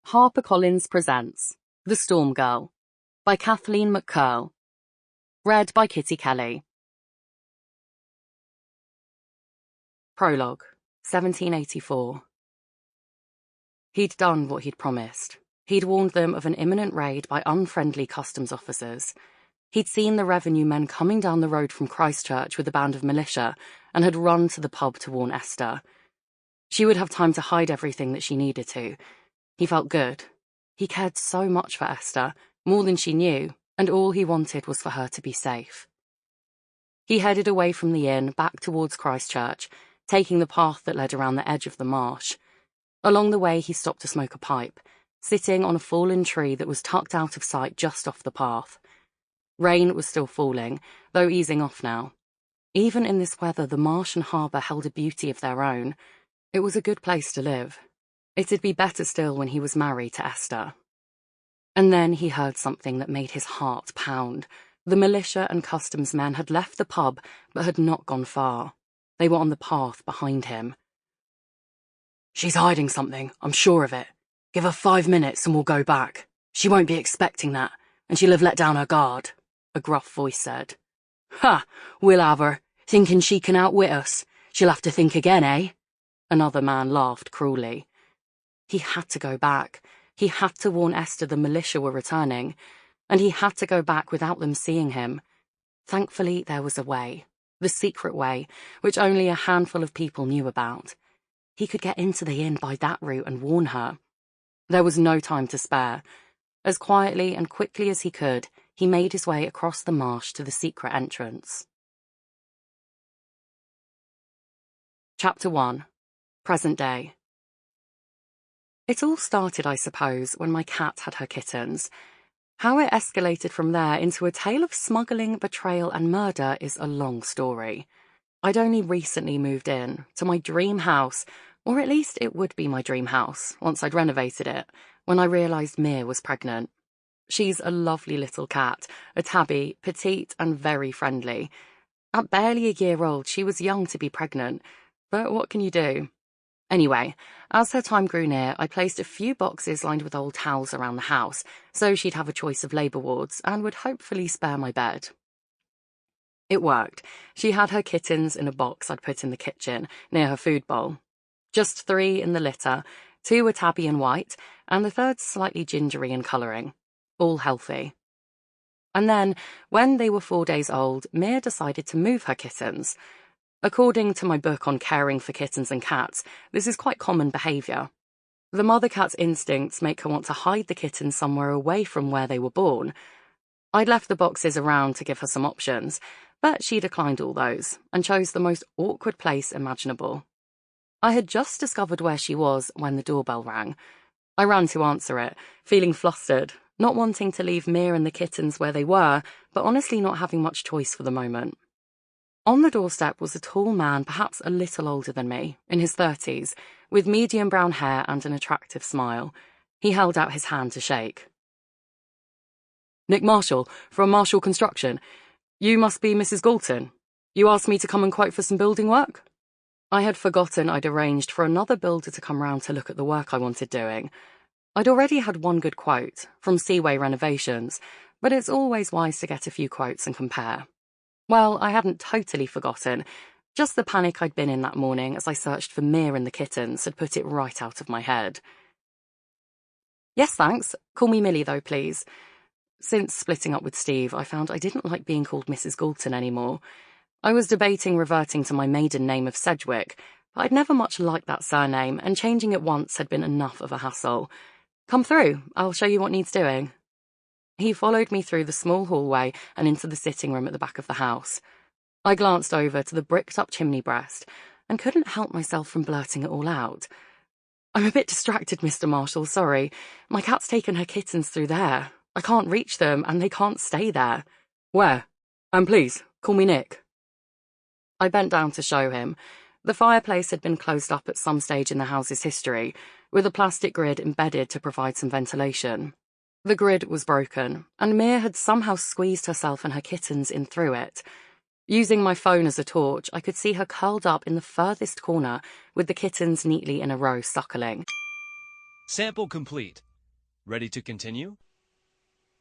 HarperCollins presents The Storm Girl by Kathleen Mcgurl. Read by Kitty Kelly. Prologue, 1784. He'd done what he'd promised. He'd warned them of an imminent raid by unfriendly customs officers. He'd seen the revenue men coming down the road from Christchurch with a band of militia and had run to the pub to warn Esther. She would have time to hide everything that she needed to. He felt good. He cared so much for Esther, more than she knew, and all he wanted was for her to be safe. He headed away from the inn back towards Christchurch, taking the path that led around the edge of the marsh. Along the way he stopped to smoke a pipe, sitting on a fallen tree that was tucked out of sight just off the path. Rain was still falling, though easing off now. Even in this weather, the marsh and harbour held a beauty of their own. It was a good place to live. It'd be better still when he was married to Esther. And then he heard something that made his heart pound. The militia and customs men had left the pub, but had not gone far. They were on the path behind him. "She's hiding something, I'm sure of it. Give her 5 minutes and we'll go back. She won't be expecting that, and she'll have let down her guard," a gruff voice said. "Ha! We'll have her, thinking she can outwit us. She'll have to think again, eh?" Another man laughed cruelly. He had to go back. He had to warn Esther the militia were returning, and he had to go back without them seeing him. Thankfully, there was a way, the secret way, which only a handful of people knew about. He could get into the inn by that route and warn her. There was no time to spare. As quietly and quickly as he could, he made his way across the marsh to the secret entrance. Chapter 1. Present Day. It all started, I suppose, when my cat had her kittens. How it escalated from there into a tale of smuggling, betrayal and murder is a long story. I'd only recently moved in, to my dream house, or at least it would be my dream house, once I'd renovated it, when I realised Mia was pregnant. She's a lovely little cat, a tabby, petite and very friendly. At barely a year old, she was young to be pregnant, but what can you do? Anyway, as her time grew near, I placed a few boxes lined with old towels around the house, so she'd have a choice of labour wards and would hopefully spare my bed. It worked. She had her kittens in a box I'd put in the kitchen, near her food bowl. Just 3 in the litter, 2 were tabby and white, and the third slightly gingery in colouring. All healthy. And then, when they were 4 days old, Mia decided to move her kittens. According to my book on caring for kittens and cats, this is quite common behaviour. The mother cat's instincts make her want to hide the kittens somewhere away from where they were born. I'd left the boxes around to give her some options, but she declined all those, and chose the most awkward place imaginable. I had just discovered where she was when the doorbell rang. I ran to answer it, feeling flustered, not wanting to leave Mia and the kittens where they were, but honestly not having much choice for the moment. On the doorstep was a tall man, perhaps a little older than me, in his 30s, with medium brown hair and an attractive smile. He held out his hand to shake. "Nick Marshall, from Marshall Construction. You must be Mrs. Galton. You asked me to come and quote for some building work?" I had forgotten I'd arranged for another builder to come round to look at the work I wanted doing. I'd already had one good quote, from Seaway Renovations, but it's always wise to get a few quotes and compare. Well, I hadn't totally forgotten. Just the panic I'd been in that morning as I searched for Mia and the kittens had put it right out of my head. "Yes, thanks. Call me Millie, though, please." Since splitting up with Steve, I found I didn't like being called Mrs. Galton anymore. I was debating reverting to my maiden name of Sedgwick, but I'd never much liked that surname, and changing it once had been enough of a hassle. "Come through. I'll show you what needs doing." He followed me through the small hallway and into the sitting room at the back of the house. I glanced over to the bricked-up chimney breast and couldn't help myself from blurting it all out. "I'm a bit distracted, Mr. Marshall, sorry. My cat's taken her kittens through there. I can't reach them, and they can't stay there." "Where? And please, call me Nick." I bent down to show him. The fireplace had been closed up at some stage in the house's history, with a plastic grid embedded to provide some ventilation. The grid was broken, and Mia had somehow squeezed herself and her kittens in through it. Using my phone as a torch, I could see her curled up in the furthest corner, with the kittens neatly in a row suckling. Sample complete. Ready to continue?